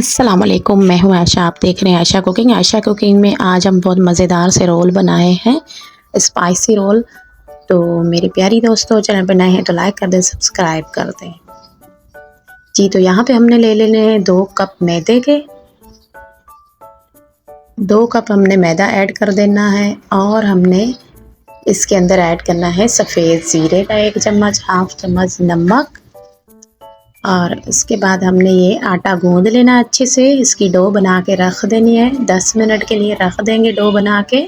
अस्सलाम वालेकुम, मैं हूँ आयशा। आप देख रहे हैं आयशा कुकिंग। आयशा कुकिंग में आज हम बहुत मज़ेदार से रोल बनाए हैं, स्पाइसी रोल। तो मेरी प्यारी दोस्तों, चैनल पे नए हैं तो लाइक कर दें, सब्सक्राइब कर दें। जी, तो यहाँ पे हमने ले लेने हैं 2 कप मैदे के। 2 कप हमने मैदा ऐड कर देना है और हमने इसके अंदर ऐड करना है सफ़ेद ज़ीरे का 1 चम्मच, हाफ़ चम्मच नमक। और इसके बाद हमने ये आटा गूँध लेना अच्छे से। इसकी डो बना के रख देनी है, 10 मिनट के लिए रख देंगे डो बना के।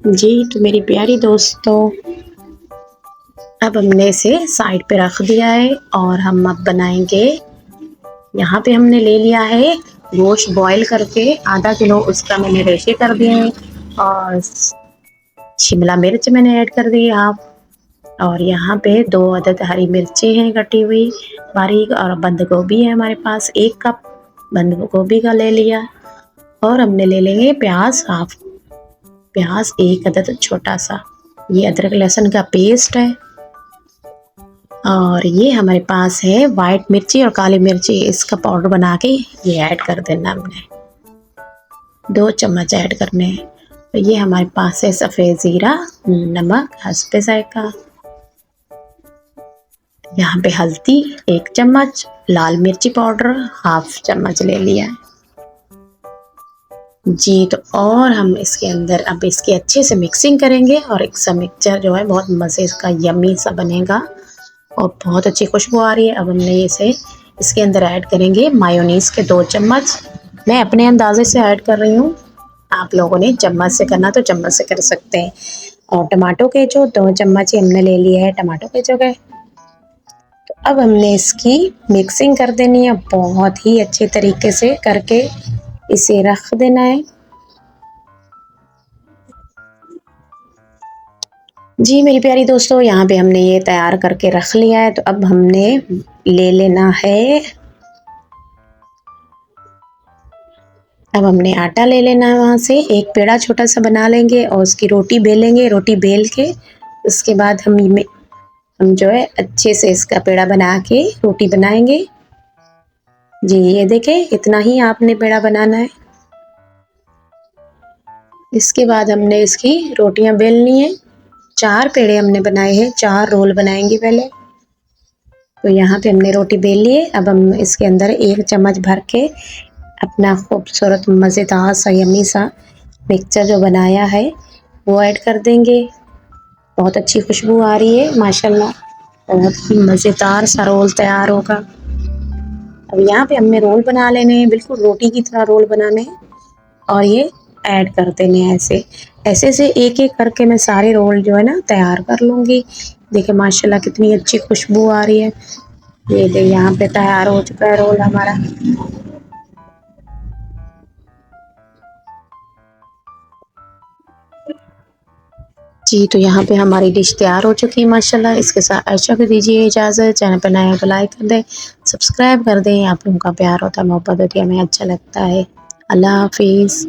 जी, तो मेरी प्यारी दोस्तों, अब हमने इसे साइड पे रख दिया है और हम अब बनाएंगे। यहाँ पे हमने ले लिया है गोश्त बॉईल करके, आधा किलो उसका मैंने रेशे कर दिए हैं। और शिमला मिर्च मैंने ऐड कर दी हाफ। और यहाँ पे 2 अदद हरी मिर्ची हैं कटी हुई बारीक। और बंद गोभी है हमारे पास, 1 कप बंद गोभी का ले लिया। और हमने ले लेंगे प्याज, हाफ प्याज 1 अदद छोटा सा। ये अदरक लहसुन का पेस्ट है। और ये हमारे पास है वाइट मिर्ची और काली मिर्ची, इसका पाउडर बना के ये ऐड कर देना हमने, 2 चम्मच ऐड करने हैं। तो ये हमारे पास है सफ़ेद ज़ीरा, नमक हस्बे जायका, यहाँ पे हल्दी 1 चम्मच, लाल मिर्ची पाउडर हाफ चम्मच ले लिया है। जी, तो और हम इसके अंदर अब इसकी अच्छे से मिक्सिंग करेंगे और एक सा मिक्सचर जो है बहुत मज़े का यम्मी सा बनेगा और बहुत अच्छी खुशबू आ रही है। अब हमने इसे इसके अंदर ऐड करेंगे मायोनीज़ के 2 चम्मच। मैं अपने अंदाजे से ऐड कर रही हूँ, आप लोगों ने चम्मच से करना तो चम्मच से कर सकते हैं। और टमाटो के जो 2 चम्मच ही हमने ले लिए है टमाटो के जगह। तो अब हमने इसकी मिक्सिंग कर देनी है, बहुत ही अच्छे तरीके से करके इसे रख देना है। जी, मेरी प्यारी दोस्तों, यहाँ पे हमने ये तैयार करके रख लिया है। तो अब हमने ले लेना है, अब हमने आटा ले लेना है, वहाँ से एक पेड़ा छोटा सा बना लेंगे और उसकी रोटी बेलेंगे। रोटी बेल के उसके बाद हम जो है अच्छे से इसका पेड़ा बना के रोटी बनाएंगे। जी, ये देखें, इतना ही आपने पेड़ा बनाना है। इसके बाद हमने इसकी रोटियां बेलनी है। 4 पेड़े हमने बनाए हैं, 4 रोल बनाएंगे पहले। तो यहाँ पे हमने रोटी बेल ली है। अब हम इसके अंदर 1 चम्मच भर के अपना खूबसूरत मज़ेदार सा यम्मी सा मिक्सचर जो बनाया है वो ऐड कर देंगे। बहुत अच्छी खुशबू आ रही है माशाल्लाह, बहुत ही मज़ेदार सा रोल तैयार होगा। अब यहाँ पे हमने रोल बना लेने हैं, बिल्कुल रोटी की तरह रोल बनाने हैं और ये ऐड कर देने हैं ऐसे ऐसे से एक-एक करके मैं सारे रोल जो है ना तैयार कर लूँगी। देखिए माशाल्लाह कितनी अच्छी खुशबू आ रही है। ये देखिए यहाँ पे तैयार हो चुका है रोल हमारा। जी, तो यहाँ पे हमारी डिश तैयार हो चुकी है माशाल्लाह। इसके साथ आयशा को दीजिए इजाज़त। चैनल पर नए हैं तो लाइक कर दें, सब्सक्राइब कर दें। आप लोगों का प्यार होता है, मोहब्बत होती है, हमें अच्छा लगता है। अल्लाह हाफ़िज़।